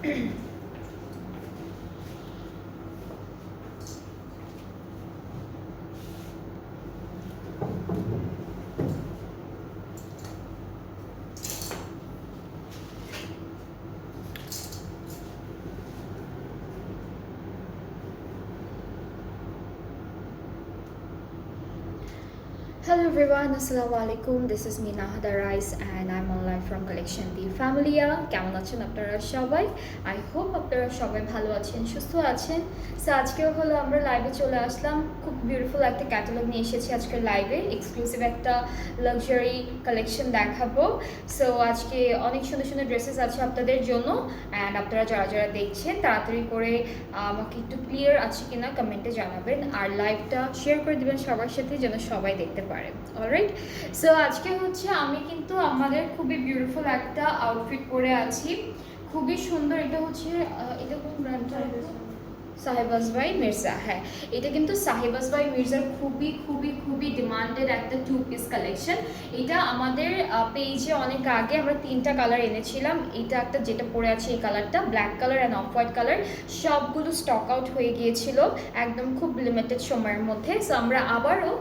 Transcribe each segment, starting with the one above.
Hello everyone, Assalamu alaikum. This is me Nahada Rice and I'm online from Collection D Familia. কেমন আছেন আপনারা সবাই? I hope আপনারা সবাই ভালো আছেন, সুস্থ আছেন। সো আজকেও হলো আমরা লাইভে চলে আসলাম। খুব বিউটিফুল একটা ক্যাটালগ নিয়ে এসেছি আজকের লাইভে। এক্সক্লুসিভ একটা লাক্সারি কালেকশন দেখাবো। সো আজকে অনেক সুন্দর সুন্দর ড্রেসেস আছে আপনাদের জন্য। অ্যান্ড আপনারা যারা যারা দেখছেন তাড়াতাড়ি করে আমাকে একটু ক্লিয়ার আছে কিনা কমেন্টে জানাবেন। আর লাইভটা শেয়ার করে দেবেন সবার সাথে যেন সবাই দেখতে পারে। অলরাইট, সো আজকে হচ্ছে আমি কিন্তু আমাদের খুবই বিউটিফুল একটা আউটফিট পরে আছি, খুবই সুন্দর। এটা হচ্ছে এটা কোন ব্র্যান্ডটা? সাহেবাজ বাই মির্জা। হ্যাঁ, এটা কিন্তু সাহেবাজ বাই মির্জার খুবই খুবই খুবই ডিমান্ডেড একটা 2 পিস কালেকশন। এটা আমাদের পেজে অনেক আগে আমরা 3টা কালার এনেছিলাম। এটা একটা যেটা পরে আছে এই কালারটা, black colour and off white colour, সবগুলো স্টক আউট হয়ে গিয়েছিল একদম খুব লিমিটেড সময়ের মধ্যে। সো আমরা আবারও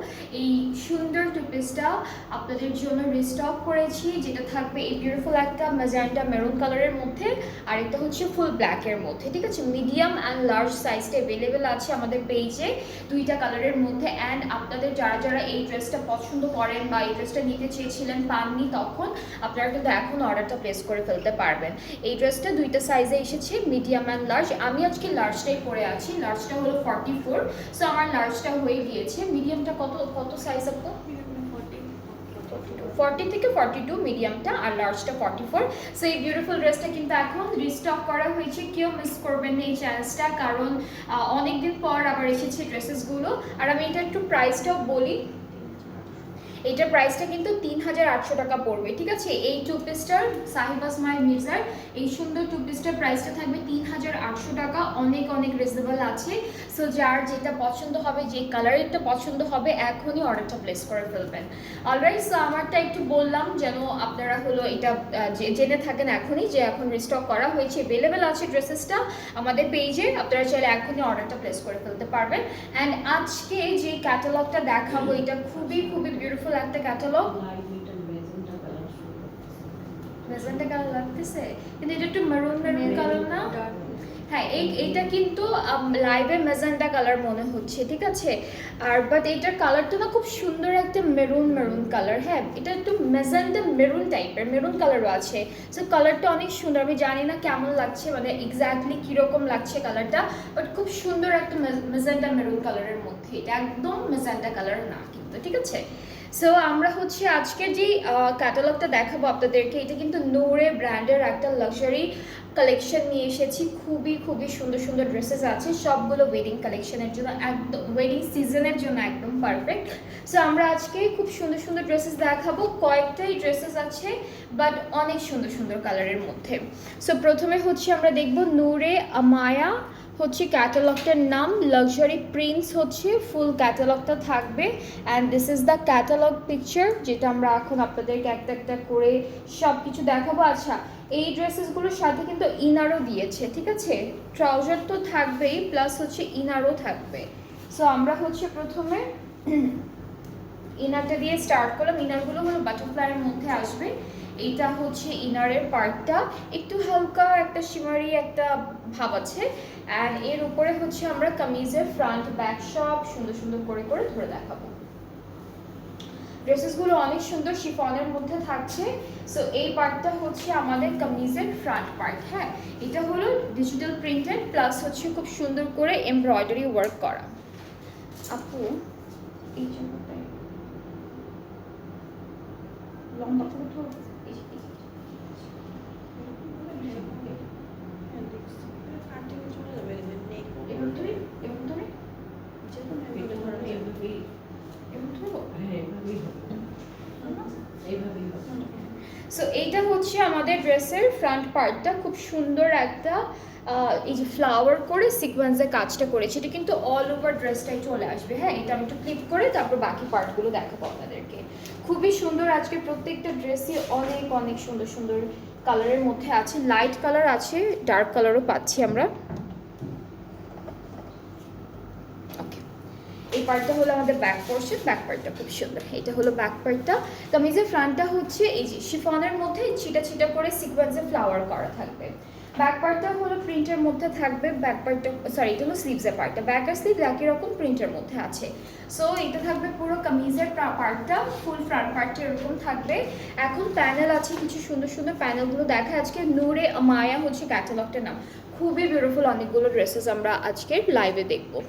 এই সুন্দর 2 পিসটা আপনাদের জন্য রিস্টক করেছি, যেটা থাকবে এই বিউটিফুল একটা ম্যাজেন্টা মেরুন কালারের মধ্যে, আর এটা হচ্ছে ফুল ব্ল্যাকের মধ্যে। ঠিক আছে, মিডিয়াম অ্যান্ড লার্জ সাইজটা অ্যাভেলেবেল আছে আমাদের পেজে 2টা কালারের মধ্যে। অ্যান্ড আপনাদের যারা যারা এই ড্রেসটা পছন্দ করেন বা এই ড্রেসটা নিতে চেয়েছিলেন পাননি, তখন আপনারা কিন্তু এখন অর্ডারটা প্লেস করে ফেলতে পারবেন। এই ড্রেসটা 2টা সাইজে এসেছে, মিডিয়াম অ্যান্ড লার্জ। আমি আজকে লার্জটাই পরে আছি, লার্জটা হলো 44। সো আমার লার্জটা হয়ে গিয়েছে। মিডিয়ামটা কত কত সাইজ আপু? 40 থেকে 42 মিডিয়ামটা, আর লার্জটা 44। সো এই বিউটিফুল ড্রেসটা কিন্তু এখন রিস্টক করা হয়েছে, কেউ মিস করবেন না এই চান্সটা, কারণ অনেকদিন পর আবার এসেছে ড্রেসেসগুলো। আর আমি এটা একটু প্রাইসটাও বলি, এটার প্রাইসটা কিন্তু 3800 টাকা পড়বে। ঠিক আছে, এই 2 পিসটার সাহেবাজ বাই মির্জার এই সুন্দর 2 পিসটার প্রাইসটা থাকবে 3800 টাকা, অনেক অনেক রিজনেবল আছে। সো যার যেটা পছন্দ হবে, যে কালারেরটা পছন্দ হবে, এখনই অর্ডারটা প্লেস করে ফেলবেন। অলরাইট, সো আমারটা একটু বললাম যেন আপনারা হলো এটা জেনে থাকেন এখনই, যে এখন রিস্টক করা হয়েছে, অ্যাভেলেবেল আছে ড্রেসেসটা আমাদের পেজে, আপনারা চাইলে এখনই অর্ডারটা প্লেস করে ফেলতে পারবেন। অ্যান্ড আজকে যে ক্যাটালগটা দেখাবো এটা খুবই খুবই বিউটিফুল একটা ক্যাটালগ। ম্যাজেন্টা কালার লাগতেছে, কিন্তু এটা একটু মেরুন মেরুন কালার না? হ্যাঁ, এইটা কিন্তু লাইভে ম্যাজেন্টা কালার মনে হচ্ছে। ঠিক আছে, আর বাট এটার কালারটা না খুব সুন্দর একটা মেরুন মেরুন কালার। হ্যাঁ, এটা একটু ম্যাজেন্টা মেরুন টাইপের, মেরুন কালারও আছে। সো কালারটা অনেক সুন্দর, আমি জানি না কেমন লাগছে, মানে এক্স্যাক্টলি কীরকম লাগছে কালারটা, বাট খুব সুন্দর একটা ম্যাজেন্টা মেরুন কালারের মধ্যে। এটা একদম ম্যাজেন্টা কালার না কিন্তু। ঠিক আছে, সো আমরা হচ্ছে আজকে যে ক্যাটালগটা দেখাবো আপনাদেরকে, এটা কিন্তু নূরে ব্র্যান্ডের একটা লাক্সারি কালেকশন নিয়ে এসেছি। খুবই খুবই সুন্দর সুন্দর ড্রেসেস আছে, সবগুলো ওয়েডিং কালেকশনের জন্য, একদম ওয়েডিং সিজনের জন্য একদম পারফেক্ট। সো আমরা আজকে খুব সুন্দর সুন্দর ড্রেসেস দেখাবো, কয়েকটাই ড্রেসেস আছে বাট অনেক সুন্দর সুন্দর কালারের মধ্যে। সো প্রথমে হচ্ছে আমরা দেখব নূরে আমায়া হচ্ছে ক্যাটালগটার নাম, লাক্সারি প্রিন্স হচ্ছে ফুল ক্যাটালগটা থাকবে। And this is the catalogue picture, যেটা আমরা এখন আপনাদেরকে একটা একটা করে সব কিছু দেখাবো। আচ্ছা, এই ড্রেসেসগুলোর সাথে কিন্তু ইনারও দিয়েছে। ঠিক আছে, ট্রাউজার তো থাকবেই, প্লাস হচ্ছে ইনারও থাকবে। সো আমরা হচ্ছে প্রথমে ইনারটা দিয়ে স্টার্ট করলাম। ইনারগুলো হলো বাটারফ্লাইয়ের মধ্যে আসবে। এইটা হচ্ছে ইনারের পার্টটা, একটু হালকা একটা শিমারি একটা ভাব আছে। অ্যান্ড এর উপরে হচ্ছে আমরা কামিজের ফ্রন্ট ব্যাক সব সুন্দর সুন্দর করে করে ধরে দেখাবো। ড্রেসেসগুলো অনেক সুন্দর শিফনের মধ্যে থাকছে। সো এই পার্টটা হচ্ছে আমাদের কামিজের ফ্রন্ট পার্ট। হ্যাঁ, এটা হলো ডিজিটাল প্রিন্টেড, প্লাস হচ্ছে খুব সুন্দর করে এমব্রয়ডারি ওয়ার্ক করা। আপু এই জন্যটাই লম্বা করে তো সো এইটা হচ্ছে আমাদের ড্রেসের ফ্রন্ট পার্টটা, খুব সুন্দর একটা এই যে ফ্লাওয়ার করে সিকোয়েন্সের কাজটা করেছে। এটা কিন্তু অল ওভার ড্রেসটাই চলে আসবে। হ্যাঁ, এটা আমি একটু ক্লিপ করে তারপর বাকি পার্টগুলো দেখাবো আপনাদেরকে। খুবই সুন্দর, আজকে প্রত্যেকটা ড্রেসই অনেক অনেক সুন্দর সুন্দর কালারের মধ্যে আছে, লাইট কালার আছে, ডার্ক কালারও পাচ্ছি আমরা। ওকে, এই পার্টটা হলো আমাদের ব্যাক পোর্শন, ব্যাক পার্টটা খুব সুন্দর। এটা হলো ব্যাক পার্টটা। কামিজের ফ্রন্টটা হচ্ছে এই যে শিফনের মধ্যে ছিটা ছিটা করে সিকোয়েন্সে ফ্লাওয়ার করা থাকবে। ব্যাক পার্টটা হলো প্রিন্টের মধ্যে থাকবে। ব্যাক পার্টটা সরি, এটা হলো স্লিভসের পার্টটা, ব্যাক আর স্লিভ একই রকম প্রিন্টের মধ্যে আছে। সো এটা থাকবে পুরো কামিজের পার্টটা, ফুল ফ্রন্ট পার্টটা এরকম থাকবে। এখন প্যানেল আছে, কিছু সুন্দর সুন্দর প্যানেলগুলো দেখা। আজকে নূরে মায়া হচ্ছে ক্যাটালগটার নাম। খুবই বিউটিফুল অনেকগুলো ড্রেসেস আমরা আজকে লাইভে দেখবো।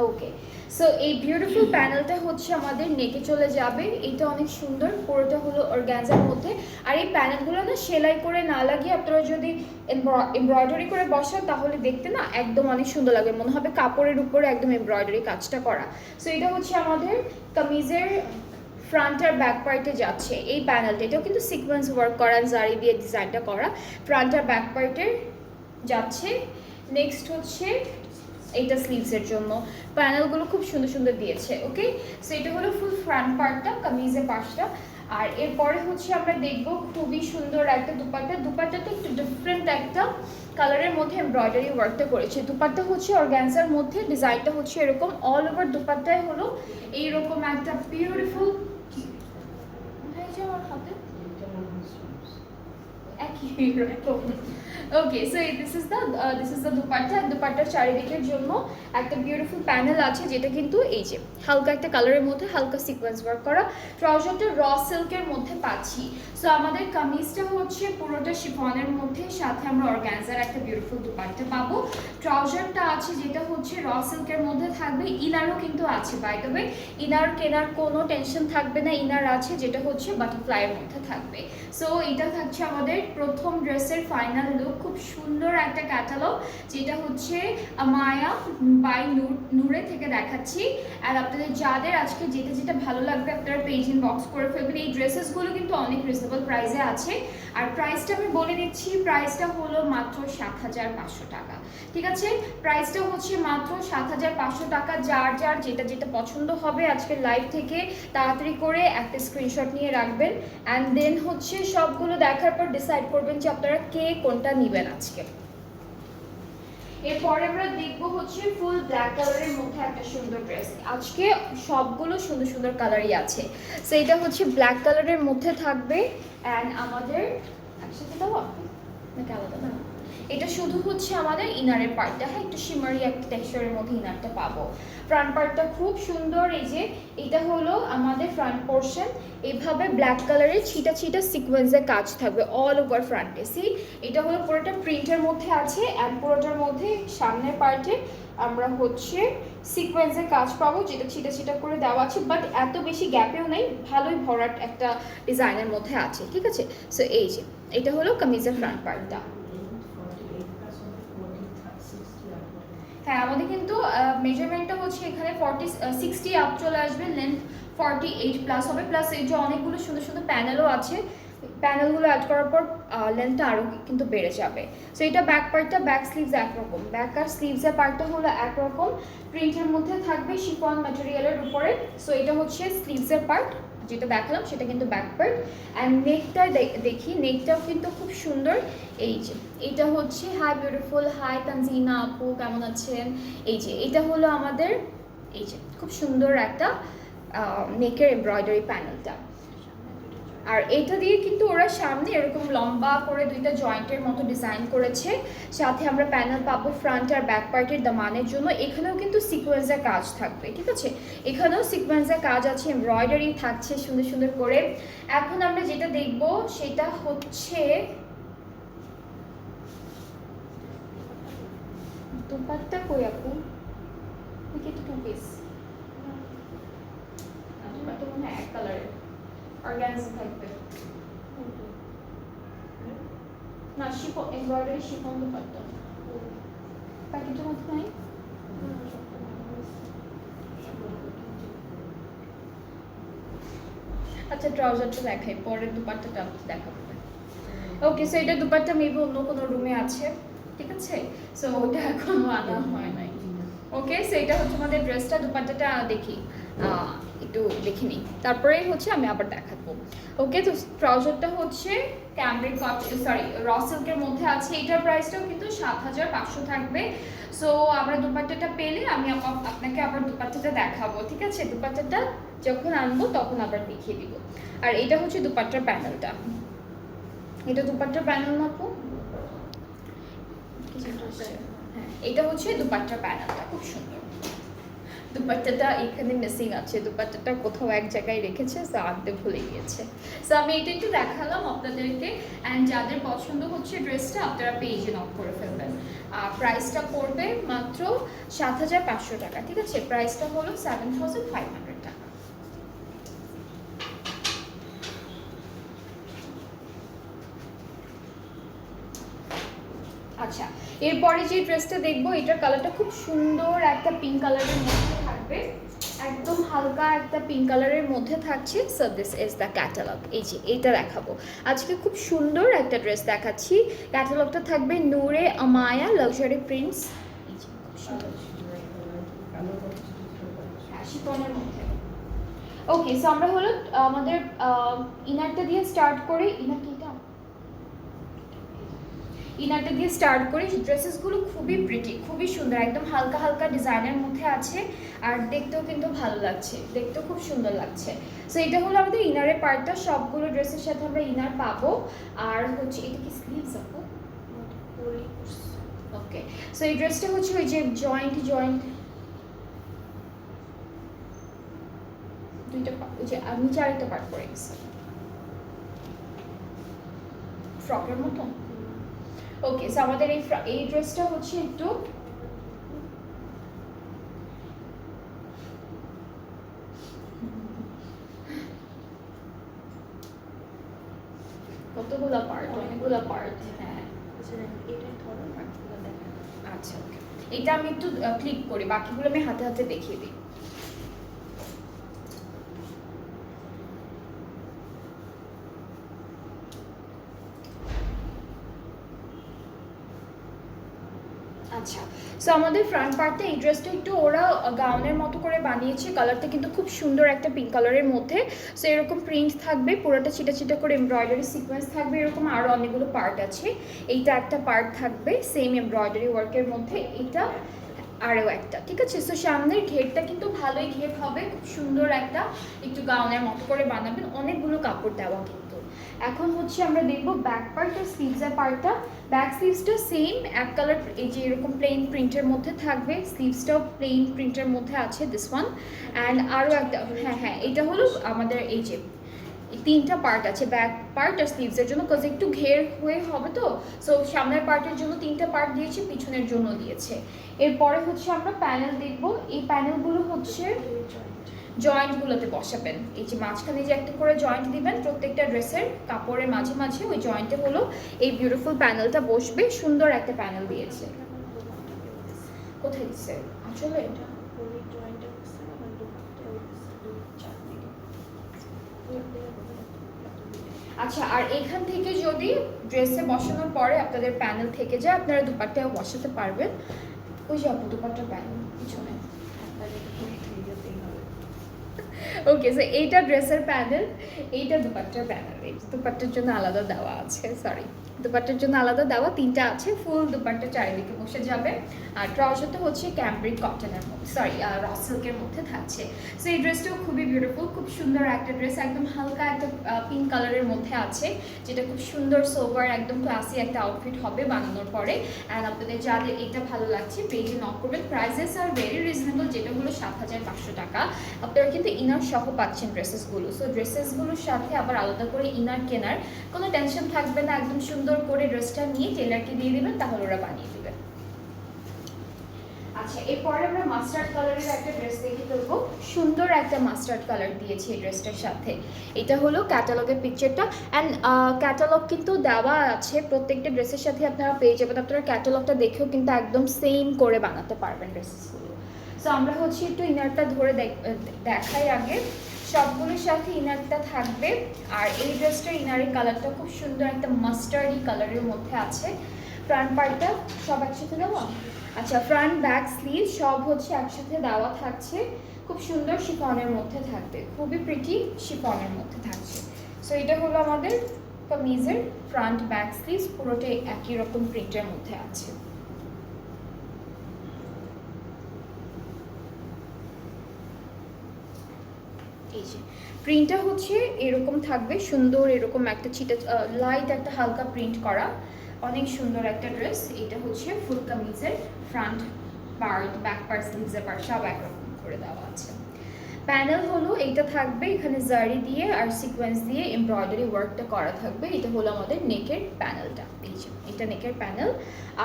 ওকে, সো এই বিউটিফুল প্যানেলটা হচ্ছে আমাদের নেকে চলে যাবে। এটা অনেক সুন্দর, পুরোটা হলো অর্গানজার মধ্যে। আর এই প্যানেলগুলো না সেলাই করে না লাগিয়ে আপনারা যদি এমব্রয়ডারি করে বসান তাহলে দেখতে না একদম অনেক সুন্দর লাগবে, মনে হবে কাপড়ের উপরে একদম এমব্রয়ডারি কাজটা করা। সো এটা হচ্ছে আমাদের কামিজের ফ্রন্ট আর ব্যাক পার্টে যাচ্ছে এই প্যানেলটা। এটাও কিন্তু সিকোয়েন্স ওয়ার্ক করা, জারি দিয়ে ডিজাইনটা করা। ফ্রন্ট আর ব্যাক পার্টে যাচ্ছে। নেক্সট হচ্ছে এইটা স্লিভসের জন্য প্যানেলগুলো খুব সুন্দর সুন্দর দিয়েছে। ওকে, সো এটা হলো ফুল ফ্রন্ট পার্টটা, কামিজের পাশটা। আর এরপরে হচ্ছে আমরা দেখব খুবই সুন্দর একটা দুপাট্টা। দুপাট্টাটা একটু ডিফারেন্ট একটা কালারের মধ্যে এমব্রয়ডারি ওয়ার্কটা করেছে। দুপাট্টা হচ্ছে অর্গানজার মধ্যে, ডিজাইনটা হচ্ছে এরকম। অল ওভার দুপাট্টায় হলো এইরকম একটা বিউটিফুল হাতে একই রকম। Okay, so this is the dupatta. দুপাট্টার চারিদিকের জন্য একটা বিউটিফুল প্যানেল আছে, যেটা কিন্তু এই যে হালকা একটা কালারের মধ্যে হালকা সিকোয়েন্স ওয়ার্ক করা। ট্রাউজারটা র সিল্কের মধ্যে পাচ্ছি। সো আমাদের কামিজটা হচ্ছে পুরোটা শিফনের মধ্যে, সাথে আমরা অর্গানজার একটা বিউটিফুল দুপাট্টা পাবো। ট্রাউজারটা আছে যেটা হচ্ছে র সিল্কের মধ্যে থাকবে। ইনারও কিন্তু আছে, বাই দ্য ওয়ে ইনার কেনার কোনো টেনশন থাকবে না। ইনার আছে যেটা হচ্ছে বাটারফ্লাইয়ের মধ্যে থাকবে। সো এটা থাকছে আমাদের প্রথম ড্রেসের ফাইনাল লুক। খুব সুন্দর একটা ক্যাটালগ, যেটা হচ্ছে মায়া বাই নূরে থেকে দেখাচ্ছি। আর আপনাদের যাদের আজকে যেটা যেটা ভালো লাগবে আপনারা পেজ ইনবক্স করে ফেলবেন। এই ড্রেসেসগুলো কিন্তু অনেক রিজনেবল প্রাইসে আছে। আর প্রাইসটা আমি বলে দিচ্ছি, প্রাইসটা হলো মাত্র ৭৫০০ টাকা। ঠিক আছে, প্রাইসটা হচ্ছে মাত্র ৭৫০০ টাকা। যার যার যেটা যেটা পছন্দ হবে আজকের লাইভ থেকে তাড়াতাড়ি করে একটা স্ক্রিনশট নিয়ে রাখবেন। অ্যান্ড দেন হচ্ছে সবগুলো দেখার পর ডিসাইড করবেন যে আপনারা কে কোনটা নেবেন আজকে। এরপরে আমরা দেখবো হচ্ছে ফুল ব্ল্যাক কালারের মধ্যে একটা সুন্দর ড্রেস। আজকে সবগুলো সুন্দর সুন্দর কালারই আছে। সো এটা হচ্ছে ব্ল্যাক কালারের মধ্যে থাকবে। অ্যান্ড আমাদের একসাথে দাও নাকি আলাদা না, এটা শুধু হচ্ছে আমাদের ইনারের পার্টটা। হ্যাঁ, একটু শিমারি একটা টেক্সচারের মধ্যে ইনারটা পাবো। ফ্রন্ট পার্টটা খুব সুন্দর। এই যে এটা হলো আমাদের ফ্রন্ট পোর্শন। এইভাবে ব্ল্যাক কালারের ছিটা ছিটা সিকোয়েন্সের কাজ থাকবে অল ওভার ফ্রন্টে। সি, এটা হলো পুরোটা প্রিন্টের মধ্যে আছে। অ্যান্ড পুরোটার মধ্যে সামনের পার্টে আমরা হচ্ছে সিকোয়েন্সের কাজ পাবো, যেটা ছিটা ছিটা করে দেওয়া আছে, বাট এত বেশি গ্যাপেও নেই, ভালোই ভরাট একটা ডিজাইনের মধ্যে আছে। ঠিক আছে, সো এই যে এটা হলো কামিজের ফ্রন্ট পার্টটা। হ্যাঁ, আমাদের কিন্তু মেজারমেন্টটা হচ্ছে এখানে 60 আপ চলে আসবে, লেন্থ 48 প্লাস হবে। প্লাস এই যে অনেকগুলো সুন্দর সুন্দর প্যানেলও আছে, প্যানেলগুলো অ্যাড করার পর লেন্থটা আরও কিন্তু বেড়ে যাবে। সো এটা ব্যাক পার্টটা, ব্যাক স্লিভস একরকম, ব্যাক আর স্লিভসের পার্টটা হলো একরকম। প্রিন্টের মধ্যে থাকবে শিফন ম্যাটেরিয়ালের উপরে। সো এটা হচ্ছে স্লিভসের পার্ট, যেটা দেখালাম সেটা কিন্তু ব্যাক পার্ট। অ্যান্ড নেকটা দেখি, নেকটাও কিন্তু খুব সুন্দর। এই যে এটা হচ্ছে, হাই বিউটিফুল, হাই তানজিনা আপু কেমন আছেন। এই যে এটা হলো আমাদের এই যে খুব সুন্দর একটা নেকের এমব্রয়ডারি প্যানেলটা। আর এটা দিয়ে কিন্তু ওরা সামনে এরকম লম্বা করে দুইটা জয়েন্টের মতো ডিজাইন করেছে। সাথে আমরা প্যানেল পাবো ফ্রন্ট আর ব্যাক পার্টের দামানের জন্য। এখানেও কিন্তু সিকোয়েন্সের কাজ থাকবে। ঠিক আছে, এখানেও সিকোয়েন্সের কাজ আছে, এমব্রয়ডারি থাকছে সুন্দর সুন্দর করে। এখন আমরা যেটা দেখব সেটা হচ্ছে দুপাট্টা। কই আপু, এটা টু পিস দুপাট্টা মনে হয় এক কালারের অর্গানজা থাকবে না, শিফন এমব্রয়ডারি শিফন দুপাট্টা। প্যাকেটের মধ্যে নাই। আচ্ছা, ট্রাউজারটা দেখাই, পরের দুপাট্টাটা দেখাবো। ওকে, সো এটা দুপাট্টা মেবি অন্য কোনো রুমে আছে। ঠিক আছে, সো ওটা এখনো আনা হয় নাই। ওকে, সো এটা হচ্ছে আমাদের ড্রেসটা। দুপাট্টাটা দেখি, একটু দেখে নিই, তারপরে হচ্ছে আমি আবার দেখাবো। ওকে, তো ট্রাউজারটা হচ্ছে ক্যামব্রিক সরি র সিল্কের মধ্যে আছে। এটার প্রাইসটাও কিন্তু 7500 থাকবে। সো আমরা দুপাট্টাটা পেলে আমি আপনাকে আবার দুপাট্টাটা দেখাবো, ঠিক আছে? দুপাট্টাটা যখন আনবো তখন আবার দেখিয়ে দিব। আর এটা হচ্ছে দুপাট্টার প্যানেলটা, এটা দুপাট্টার প্যানেল মাপো। হ্যাঁ, এটা হচ্ছে দুপাট্টার প্যানেলটা, খুব সুন্দর। দুপাট্টাটা এখানে মিসিং আছে, দুপাট্টাটা কোথাও এক জায়গায় রেখেছে, সো আনতে ভুলে গিয়েছে। সো আমি এটা একটু দেখালাম আপনাদেরকে। অ্যান্ড যাদের পছন্দ হচ্ছে ড্রেসটা আপনারা পেজে নক করে ফেলবেন। প্রাইসটা পড়বে মাত্র 7500 টাকা, ঠিক আছে? প্রাইসটা হলো 7500 টাকা। আচ্ছা, এরপরে যে ড্রেসটা দেখবো এটার কালারটা খুব সুন্দর একটা পিঙ্ক কালারের মধ্যে থাকবে, একদম হালকা একটা পিঙ্ক কালারের মধ্যে থাকছে। So this is the catalogue. এই যে এটা দেখাবো আজকে, খুব সুন্দর একটা ড্রেস দেখাচ্ছি। ক্যাটালগটা থাকবে নূরে আমায়া লাক্সারি প্রিন্টস, এই যে খুব সুন্দর শিফনের মধ্যে। ওকে, সো আমরা হলো আমাদের ইনারটা দিয়ে স্টার্ট করে, ইনারটা দিয়ে স্টার্ট করি। ড্রেসেসগুলো খুবই প্রিটি, খুবই সুন্দর, একদম হালকা হালকা ডিজাইনের মধ্যে আছে। আর দেখতেও কিন্তু ভালো লাগছে, দেখতেও খুব সুন্দর লাগছে। সো এটা হলো আমাদের ইনারের পার্টটা, সবগুলো ড্রেসের সাথে আমরা ইনার পাবো। আর হচ্ছে এটা কি স্লিভস আপু? ওকে, সো এই ড্রেসটা হচ্ছে ওই যে জয়েন্ট দুইটা ওই যে নিচে আরেকটা পার্ট পরে গেছে ফ্রকের মতো। ওকে, সো আমাদের এই ড্রেসটা হচ্ছে একটু কতগুলো পার্ট, অনেকগুলো পার্ট। হ্যাঁ, আচ্ছা ওকে, এটা আমি একটু ক্লিক করি, বাকিগুলো আমি হাতে হাতে দেখিয়ে দিই। আচ্ছা, সো আমাদের ফ্রন্ট পার্টে এই ড্রেসটা একটু ওরা গাউনের মতো করে বানিয়েছে। কালারটা কিন্তু খুব সুন্দর একটা পিঙ্ক কালারের মধ্যে। সো এরকম প্রিন্ট থাকবে, পুরোটা চিটা চিটা করে এমব্রয়ডারি সিকোয়েন্স থাকবে। এরকম আরও অনেকগুলো পার্ট আছে, এইটা একটা পার্ট থাকবে সেম এমব্রয়ডারি ওয়ার্কের মধ্যে, এটা আরও একটা, ঠিক আছে? সো সামনের ঘেরটা কিন্তু ভালোই ঘের হবে, খুব সুন্দর একটা একটু গাউনের মতো করে বানাবেন, অনেকগুলো কাপড় দেওয়া কিন্তু। এখন হচ্ছে আমরা দেখবো ব্যাক পার্ট আর স্লিভসের পার্টটা। ব্যাক স্লিভসটা সেম এক কালার, এই যে এরকম প্লেন প্রিন্টের মধ্যে থাকবে, স্লিভসটাও প্লেন প্রিন্টের মধ্যে আছে দিস ওয়ান। অ্যান্ড আরও একটা, হ্যাঁ এটা হলো আমাদের এই যে তিনটা পার্ট আছে ব্যাক পার্ট আর স্লিভসের জন্য, কজ একটু ঘের হয়ে হবে তো। সো সামনের পার্টের জন্য তিনটা পার্ট দিয়েছে, পিছনের জন্য দিয়েছে। এরপরে হচ্ছে আমরা প্যানেল দেখব। এই প্যানেলগুলো হচ্ছে জয়েন্টগুলোতে বসাবেন, এই যে মাঝখানে যে একটা করে জয়েন্ট দিবেন প্রত্যেকটা ড্রেসের কাপড়ের মাঝে মাঝে, ওই জয়েন্টে হলো এই বিউটিফুল প্যানেলটা বসবে। সুন্দর একটা প্যানেল দিয়েছে। কোথায় দিচ্ছে আসলে? আচ্ছা, আর এখান থেকে যদি ড্রেসে বসানোর পরে আপনাদের প্যানেল থেকে যায়, আপনারা দুপাট্টাও বসাতে পারবেন। ওই যে আপু দুপাট্টার প্যানেল পিছনে। ওকে, সো এইটা ড্রেসের প্যানেল, এইটা দুপাট্টার প্যানেল। এই দুপাট্টার জন্য আলাদা দেওয়া আছে, সরি দুপাট্টার জন্য আলাদা দেওয়া তিনটা আছে, ফুল দুপাট্টা চারিদিকে বসে যাবে। আর ট্রাউজারটা হচ্ছে ক্যামব্রিক কটনের মধ্যে, সরি র সিল্কের মধ্যে থাকছে। সো এই ড্রেসটাও খুবই বিউটিফুল, খুব সুন্দর একটা ড্রেস, একদম হালকা একটা পিঙ্ক কালারের মধ্যে আছে, যেটা খুব সুন্দর সোবার একদম ক্লাসি একটা আউটফিট হবে বানানোর পরে। অ্যান্ড আপনাদের যাদের এটা ভালো লাগছে পেজে নক করবেন। প্রাইসেস আর ভেরি রিজনেবল, যেটা হলো 7500 টাকা। আপনারা কিন্তু ইনার সহ পাচ্ছেন ড্রেসেসগুলো। সো ড্রেসেসগুলোর সাথে আবার আলাদা করে ইনার কেনার কোনো টেনশন থাকবে না, একদম সুন্দর করে ড্রেসটা নিয়ে টেলারকে দিয়ে দেবেন, তাহলে ওরা বানিয়ে দেবেন। আচ্ছা, এরপরে আমরা মাস্টার্ড কালারের একটা ড্রেস দেখে ফেলবো। সুন্দর একটা মাস্টার্ড কালার দিয়েছি এই ড্রেসটার সাথে। এটা হলো ক্যাটালগের পিকচারটা। অ্যান্ড ক্যাটালগ কিন্তু দেওয়া আছে প্রত্যেকটা ড্রেসের সাথে, আপনারা পেয়ে যাবেন। আপনারা ক্যাটালগটা দেখেও কিন্তু একদম সেম করে বানাতে পারবেন ড্রেসেসগুলো। সো আমরা হচ্ছে একটু ইনারটা ধরে দেখাই আগে। সবগুলোর সাথে ইনারটা থাকবে। আর এই ড্রেসটার ইনারের কালারটা খুব সুন্দর একটা মাস্টার্ডি কালারের মধ্যে আছে। ফ্রন্ট পার্টটা সব একসাথে দেওয়া। আচ্ছা, ফ্রন্ট ব্যাক স্লিভ সব হচ্ছে একসাথে দেওয়া থাকছে, খুব সুন্দর শিফনের মধ্যে থাকবে, খুবই প্রিটি শিফনের মধ্যে থাকছে। সো এটা হলো আমাদের কামিজের ফ্রন্ট ব্যাক স্লিভ, পুরোটাই একই রকম প্রিন্টের মধ্যে আছে। এই যে প্রিন্টটা হচ্ছে এরকম থাকবে, সুন্দর এরকম একটা ছিটা লাইট একটা হালকা প্রিন্ট করা, অনেক সুন্দর একটা ড্রেস। এটা হচ্ছে ফুল কামিজের ফ্রন্ট পার্ট, ব্যাক পার্ট, স্লিভসের পার্ট সব একরকম করে দেওয়া আছে। প্যানেল হলো এইটা থাকবে, এখানে জারি দিয়ে আর সিকোয়েন্স দিয়ে এমব্রয়ডারি ওয়ার্কটা করা থাকবে। এটা হলো আমাদের নেকের প্যানেলটা, এই যে এটা নেকের প্যানেল।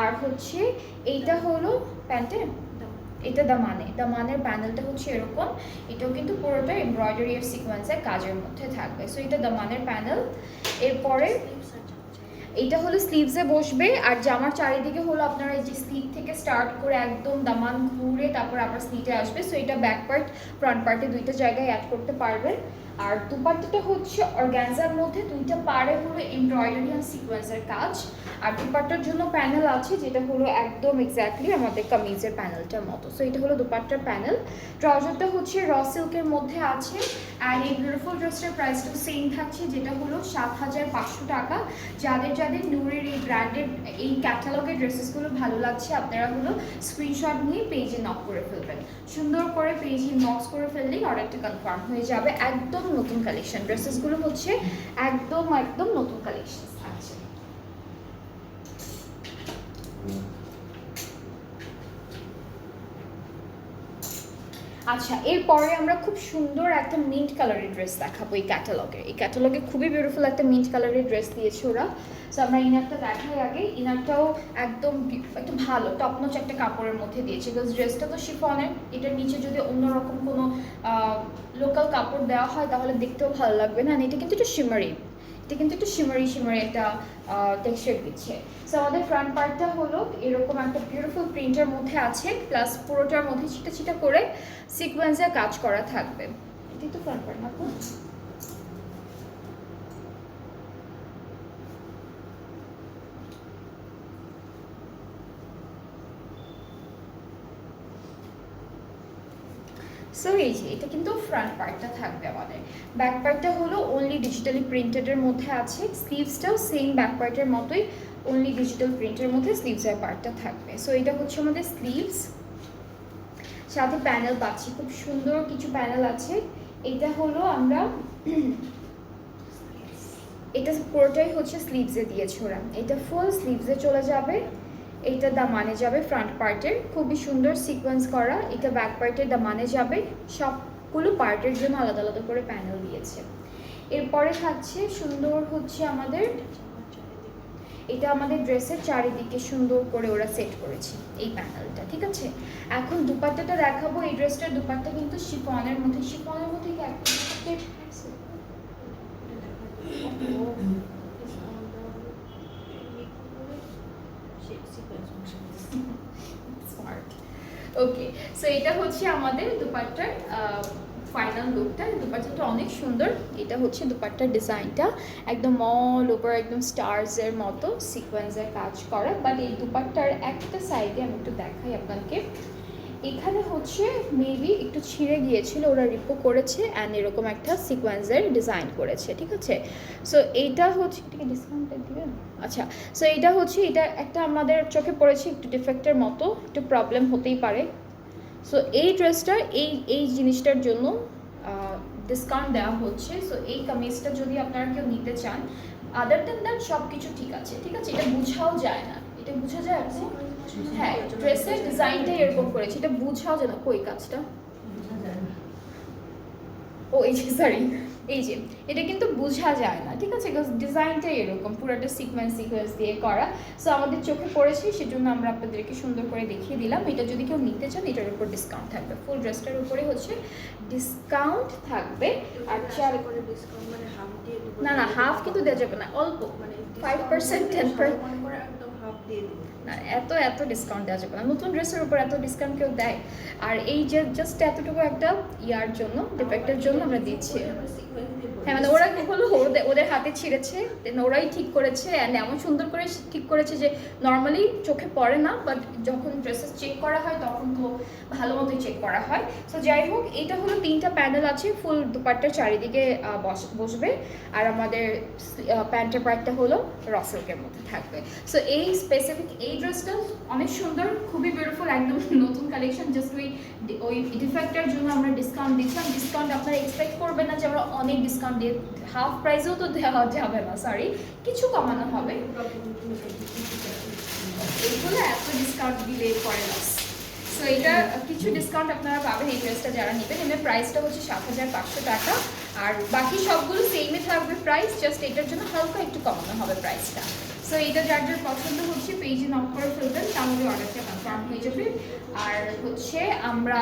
আর হচ্ছে এইটা হলো প্যান্টের, এটা দামানের প্যানেলটা হচ্ছে এরকম, এটাও কিন্তু পুরোটা এমব্রয়ডারি আর সিকোয়েন্সের কাজের মধ্যে থাকবে। সো এটা দামানের প্যানেল। এরপরে এইটা হলো স্লিভসে বসবে, আর জামার চারিদিকে হলো আপনারা এই যে স্লিভ থেকে স্টার্ট করে একদম দামান ঘুরে তারপর আবার স্লিভে আসবে। সো এটা ব্যাক পার্ট ফ্রন্ট পার্টে দুইটা জায়গায় অ্যাড করতে পারবেন। আর দুপাট্টাটা হচ্ছে অর্গানজার মধ্যে, দুইটা পাড়ে হলো এমব্রয়ডারি আর সিকোয়েন্সের কাজ। আর দুপাট্টার জন্য প্যানেল আছে, যেটা হলো একদম এক্স্যাক্টলি আমাদের কামিজের প্যানেলটার মতো। সো এটা হলো দুপাট্টার প্যানেল। ট্রাউজারটা হচ্ছে র সিল্কের মধ্যে আছে। আর এই বিউটিফুল ড্রেসটার প্রাইসটাও সেম থাকছে, যেটা হলো 7,500 টাকা। যাদের যাদের নূরের এই ব্র্যান্ডেড এই ক্যাটালগের ড্রেসেসগুলো ভালো লাগছে, আপনারা হলো স্ক্রিনশট নিয়ে পেজে নক করে ফেলবেন। সুন্দর করে পেজে ইনবক্স করে ফেললেই অর্ডারটা কনফার্ম হয়ে যাবে। একদম নতুন কালেকশন, ড্রেসেসগুলো হচ্ছে একদম নতুন কালেকশন আছে। আচ্ছা, এরপরে আমরা খুব সুন্দর একটা মিন্ট কালারের ড্রেস দেখাবো। এই ক্যাটালগে খুবই বিউটিফুল একটা মিন্ট কালারের ড্রেস দিয়েছে ওরা। সো আমরা ইনারটা দেখাই আগে। ইনারটাও একদম একটা ভালো টপনচ একটা কাপড়ের মধ্যে দিয়েছে, বিকজ ড্রেসটা তো শিফনের, এটার নিচে যদি অন্যরকম কোনো লোকাল কাপড় দেওয়া হয় তাহলে দেখতেও ভালো লাগবে না। এটা কিন্তু একটু শিমারি, এটা কিন্তু একটু শিমারি একটা টেক্সচার দিচ্ছে। সো আমাদের ফ্রন্ট পার্টটা হলো এরকম একটা বিউটিফুল প্রিন্টের মধ্যে আছে, প্লাস পুরোটার মধ্যে ছিটা ছিটা করে সিকোয়েন্সের কাজ করা থাকবে। এটাই তো ফ্রন্ট পার্ট না? সো এই যে এটা কিন্তু ফ্রন্ট পার্টটা থাকবে আমাদের। ব্যাক পার্টটা হলো অনলি ডিজিটালি প্রিন্টেডের মধ্যে আছে, স্লিভসটাও সেম ব্যাক পার্টের মতোই অনলি ডিজিটাল প্রিন্টের মধ্যে স্লিভসের পার্টটা থাকবে। সো এটা হচ্ছে আমাদের স্লিভস, সাথে প্যানেল পাচ্ছি, খুব সুন্দর কিছু প্যানেল আছে। এটা হলো আমরা এটা পুরোটাই হচ্ছে স্লিভসে দিয়েছে ওরা, এটা ফুল স্লিভসে চলে যাবে। এইটা দামানে যাবে ফ্রন্ট পার্টের, খুবই সুন্দর সিকোয়েন্স করা। এটা ব্যাক পার্টের দামানে যাবে, সবগুলো পার্টের জন্য আলাদা আলাদা করে প্যানেল দিয়েছে। এরপরে থাকছে সুন্দর হচ্ছে আমাদের, এটা আমাদের ড্রেসের চারিদিকে সুন্দর করে ওরা সেট করেছে এই প্যানেলটা, ঠিক আছে। এখন দুপাট্টাটা দেখাবো। এই ড্রেসটার দুপাট্টা কিন্তু শিফনের মধ্যে কি একটা স্মার্ট। ওকে, সো এটা হচ্ছে আমাদের দুপাট্টার ফাইনাল লুকটা। দুপাট্টাটা অনেক সুন্দর। এটা হচ্ছে দুপাট্টার ডিজাইনটা, একদম অল ওভার একদম স্টারসের মতো সিকোয়েন্সের কাজ করা। বাট এই দুপাট্টার একটা সাইডে আমি একটু দেখাই আপনাকে, এখানে হচ্ছে মেবি একটু ছিঁড়ে গিয়েছিল, ওরা রিপো করেছে অ্যান্ড এরকম একটা সিকোয়েন্সের ডিজাইন করেছে, ঠিক আছে। সো এইটা হচ্ছে, এটাকে ডিসকাউন্টটা দিবেন? আচ্ছা, সো এইটা হচ্ছে, এটা একটা আমাদের চোখে পড়েছে একটু ডিফেক্টের মতো, একটু প্রবলেম হতেই পারে। সো এই ড্রেসটার এই জিনিসটার জন্য ডিসকাউন্ট দেওয়া হচ্ছে। সো এই কামিজটা যদি আপনারা কেউ নিতে চান, আদার দেন দ্যাট সব কিছু ঠিক আছে, ঠিক আছে। এটা বুঝাও যায় না, এটা বোঝা যায় আপনি? হ্যাঁ, ড্রেসের ডিজাইনটাই এরকম করেছে, এটা বুঝাও যায় না। কই কাজটা? ও এই যে সরি, এই যে এটা কিন্তু বোঝা যায় না, ঠিক আছে, বিকজ ডিজাইনটাই এরকম পুরোটা সিকোয়েন্স দিয়ে করা। সো আমাদের চোখে পড়েছে, সেজন্য আমরা আপনাদেরকে সুন্দর করে দেখিয়ে দিলাম। এটা যদি কেউ নিতে চান, এটার উপর ডিসকাউন্ট থাকবে, ফুল ড্রেসটার উপরে হচ্ছে ডিসকাউন্ট থাকবে। আর চার করে ডিসকাউন্ট মানে হাফ দিয়ে, না হাফ কিন্তু দেওয়া যাবে না, অল্প, মানে 5% 10%। না এত এত ডিসকাউন্ট দেওয়া যাবে না, নতুন ড্রেসের উপর এত ডিসকাউন্ট কেউ দেয়? আর এই যে জাস্ট এতটুকু একটা ইয়ার জন্য, ডিফেক্টের জন্য আমরা দিচ্ছি। হ্যাঁ মানে ওরা হলো ওদের হাতে ছিঁড়েছে, দেন ওরাই ঠিক করেছে অ্যান্ড এমন সুন্দর করে ঠিক করেছে যে নর্মালি চোখে পড়ে না, বাট যখন ড্রেসেস চেক করা হয় তখন তো ভালো মতোই চেক করা হয়। সো যাই হোক, এটা হলো 3টা প্যানেল আছে, ফুল দুপাট্টার চারিদিকে বসবে। আর আমাদের প্যান্টের পার্টটা হলো র সিল্কের মধ্যে থাকবে। সো এই স্পেসিফিক এই ড্রেসটা অনেক সুন্দর, খুবই বিউটিফুল, একদম নতুন কালেকশন। জাস্ট ওই ডিফেক্টের জন্য আমরা ডিসকাউন্ট দিচ্ছিলাম। ডিসকাউন্ট আপনারা এক্সপেক্ট করবেন না যে আমরা অনেক ডিসকাউন্ট দিয়ে, হাফ প্রাইসেও তো দেওয়া যাবে না, সরি, কিছু কমানো হবে। এইগুলো এত ডিসকাউন্ট দিলে পরে লস। সো এটা কিছু ডিসকাউন্ট আপনারা পাবেন এই ড্রেসটা যারা নেবেন। এটার প্রাইসটা হচ্ছে 7,500 টাকা, আর বাকি সবগুলো সেমই থাকবে প্রাইস, জাস্ট এটার জন্য হালকা একটু কমানো হবে প্রাইসটা। সো এটা যার যার পছন্দ হচ্ছে পেজে নক করে ফেলবেন, তাহলে অর্ডারটা কনফার্ম হয়ে যাবে। আর হচ্ছে আমরা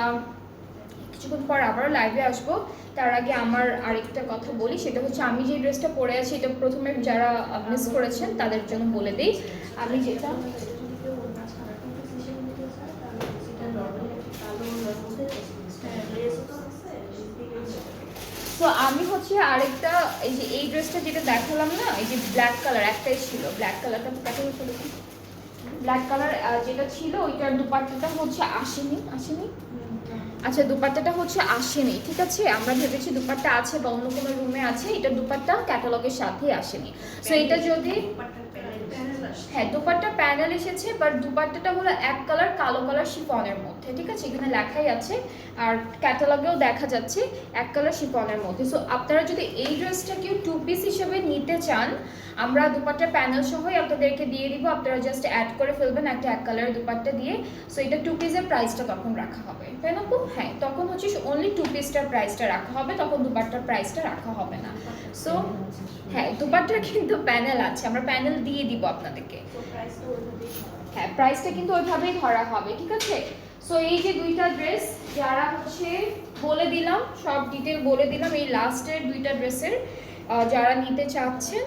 কিছুক্ষণ পর আবার লাইভে আসবো। তার আগে আমার আরেকটা কথা বলি, সেটা হচ্ছে আমি যে ড্রেসটা পরে আছি এটা প্রথমে যারা মিস করেছেন তাদের জন্য বলে দিই। আমি যেটা তো আমি হচ্ছে আরেকটা, এই যে এই ড্রেসটা যেটা দেখালাম না, এই যে ব্ল্যাক কালার একটাই ছিল, ব্ল্যাক কালারটা দেখা যাচ্ছে, ব্ল্যাক কালার যেটা ছিল ওইটার দুপাট্টাটা হচ্ছে আসেনি। আচ্ছা দুপাট্টাটা হচ্ছে আসেনি, ঠিক আছে। আমরা ভেবেছি দুপাট্টা আছে বা অন্য কোনো রুমে আছে, এটা দুপাট্টা ক্যাটালগের সাথেই আসেনি। সো এটা যদি হ্যাঁ দুপাট্টা প্যানেল এসেছে, বাট দুপাট্টাটা হলো এক কালার কালো কালার শিফনের মধ্যে, ঠিক আছে, এখানে লেখাই আছে আর ক্যাটালগেও দেখা যাচ্ছে এক কালার শিফনের মধ্যে। সো আপনারা যদি এই ড্রেসটা কেউ 2 পিস হিসেবে নিতে চান, আমরা দুপাট্টা প্যানেল সহই আপনাদেরকে দিয়ে দিব, আপনারা জাস্ট অ্যাড করে ফেলবেন একটা এক কালারের দুপাট্টা দিয়ে। সো এটা 2 পিসের প্রাইসটা তখন রাখা হবে, তাই না? হ্যাঁ তখন হচ্ছে অনলি 2 পিসটার প্রাইসটা রাখা হবে, তখন দুপাট্টার প্রাইসটা রাখা হবে না। সো হ্যাঁ দুপাট্টার কিন্তু প্যানেল আছে, আমরা প্যানেল দিয়ে দিব আপনাদেরকে। হ্যাঁ প্রাইসটা কিন্তু ওইভাবেই ধরা হবে, ঠিক আছে। সো এই যে 2টা ড্রেস যারা হচ্ছে বলে দিলাম, সব ডিটেল বলে দিলাম, এই লাস্টের 2টা ড্রেসের যারা নিতে চাচ্ছেন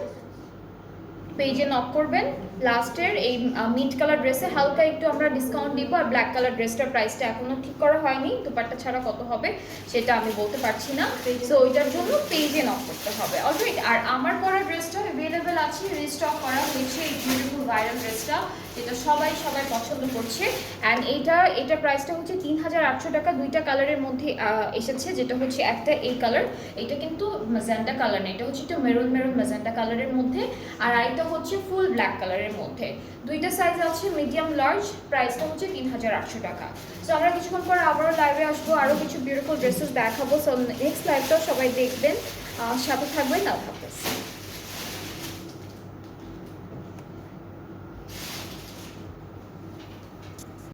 পেজে নক করবেন। লাস্টের এই মিড কালার ড্রেসে হালকা একটু আমরা ডিসকাউন্ট দিব, আর ব্ল্যাক কালার ড্রেসটার প্রাইসটা এখনো ঠিক করা হয়নি, দুপাট্টা ছাড়া কত হবে সেটা আমি বলতে পারছি না। সো ওইটার জন্য পেজে নক করতে হবে, অলরাইট। আর আমার পরা ড্রেসটা অ্যাভেলেবেল আছে, রিস্টক করা হয়েছে এই বিউটিফুল ভাইরাল ড্রেসটা, যেটা সবাই পছন্দ করছে। অ্যান্ড এটা প্রাইসটা হচ্ছে 3,800 টাকা। 2টা কালারের মধ্যে এসেছে, যেটা হচ্ছে একটা এই কালার, এটা কিন্তু ম্যাজেন্টা কালার না, এটা হচ্ছে একটু মেরুন ম্যাজেন্টা কালারের মধ্যে, আর আরেকটা হচ্ছে ফুল ব্ল্যাক কালারের মধ্যে। 2টা সাইজ আছে, মিডিয়াম লার্জ, প্রাইসটা হচ্ছে 3,800 টাকা। সো আমরা কিছুক্ষণ পর আবারও লাইভে আসবো, আরও কিছু বিউটিফুল ড্রেসেস দেখাবো। সো নেক্সট লাইভটাও সবাই দেখবেন, সাথে থাকবেন। আল্লাহ হাফেজ।